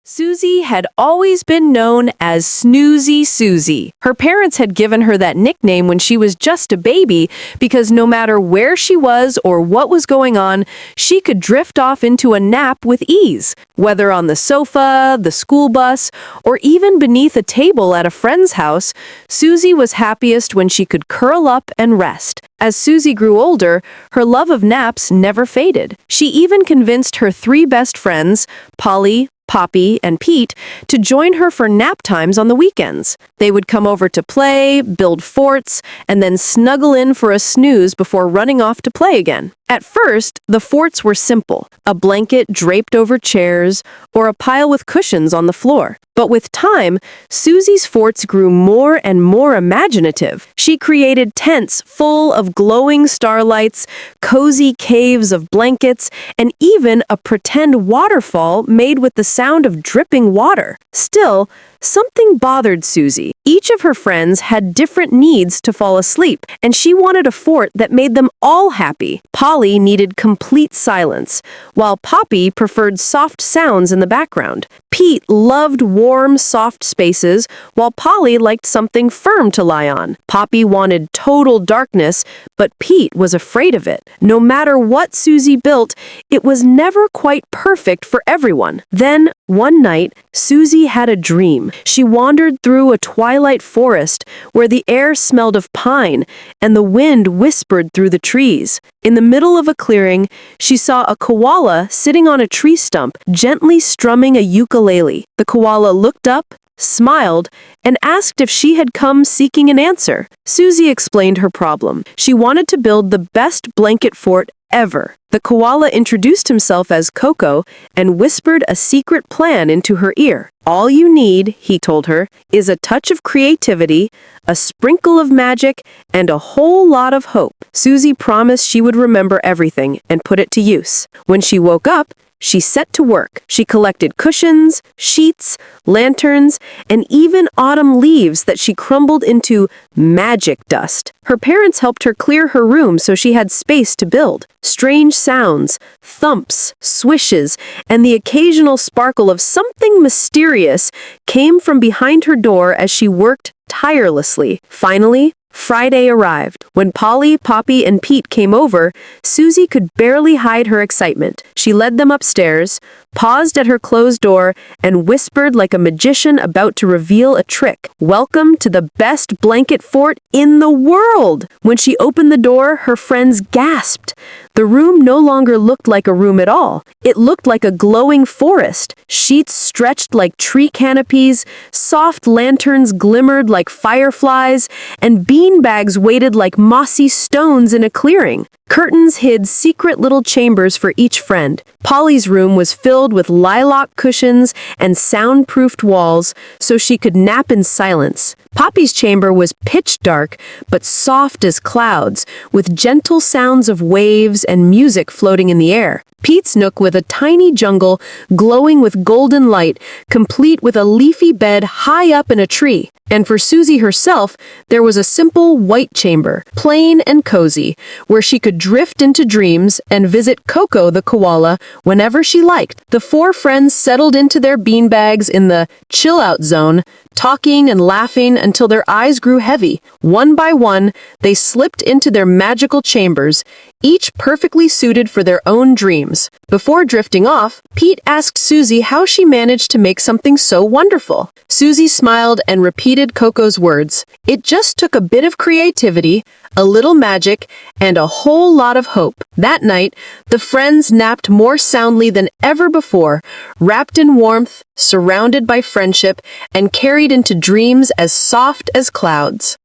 Suzy had always been known as Snoozy Suzy. Her parents had given her that nickname when she was just a baby because no matter where she was or what was going on, she could drift off into a nap with ease. Whether on the sofa, the school bus, or even beneath a table at a friend's house, Suzy was happiest when she could curl up and rest. As Suzy grew older, her love of naps never faded. She even convinced her three best friends, Polly, Poppy, and Pete, to join her for nap times on the weekends. They would come over to play, build forts, and then snuggle in for a snooze before running off to play again. At first, the forts were simple, a blanket draped over chairs, or a pile with cushions on the floor. But with time, Suzy's forts grew more and more imaginative. She created tents full of glowing starlights, cozy caves of blankets, and even a pretend waterfall made with the sound of dripping water. Still, something bothered Suzy. Each of her friends had different needs to fall asleep, and she wanted a fort that made them all happy. Polly needed complete silence, while Poppy preferred soft sounds in the background. Pete loved warm, soft spaces, while Polly liked something firm to lie on. Poppy wanted total darkness, but Pete was afraid of it. No matter what Suzy built, it was never quite perfect for everyone. Then, one night, Suzy had a dream. She wandered through a twilight forest where the air smelled of pine and the wind whispered through the trees. In the middle of a clearing, she saw a koala sitting on a tree stump, gently strumming a ukulele. The koala looked up, smiled, and asked if she had come seeking an answer. Suzy explained her problem. She wanted to build the best blanket fort ever. The koala introduced himself as Coco and whispered a secret plan into her ear. All you need, he told her, is a touch of creativity, a sprinkle of magic, and a whole lot of hope. Suzy promised she would remember everything and put it to use. When she woke up, she set to work. She collected cushions, sheets, lanterns, and even autumn leaves that she crumbled into magic dust. Her parents helped her clear her room so she had space to build. Strange sounds, thumps, swishes, and the occasional sparkle of something mysterious came from behind her door as she worked tirelessly. Finally, Friday arrived. When Polly, Poppy, and Pete came over, Suzy could barely hide her excitement. She led them upstairs, paused at her closed door, and whispered like a magician about to reveal a trick. "Welcome to the best blanket fort in the world!" When she opened the door, her friends gasped. The room no longer looked like a room at all. It looked like a glowing forest. Sheets stretched like tree canopies, soft lanterns glimmered like fireflies, and beanbags waited like mossy stones in a clearing. Curtains hid secret little chambers for each friend. Polly's room was filled with lilac cushions and soundproofed walls so she could nap in silence. Poppy's chamber was pitch dark, but soft as clouds, with gentle sounds of waves and music floating in the air. Pete's nook with a tiny jungle glowing with golden light, complete with a leafy bed high up in a tree. And for Suzy herself, there was a simple white chamber, plain and cozy, where she could drift into dreams and visit Coco the koala whenever she liked. The four friends settled into their beanbags in the chill-out zone, talking and laughing until their eyes grew heavy. One by one, they slipped into their magical chambers, each perfectly suited for their own dreams. Before drifting off, Pete asked Suzy how she managed to make something so wonderful. Suzy smiled and repeated Coco's words. It just took a bit of creativity, a little magic, and a whole lot of hope. That night, the friends napped more soundly than ever before, wrapped in warmth, surrounded by friendship, and carried into dreams as soft as clouds.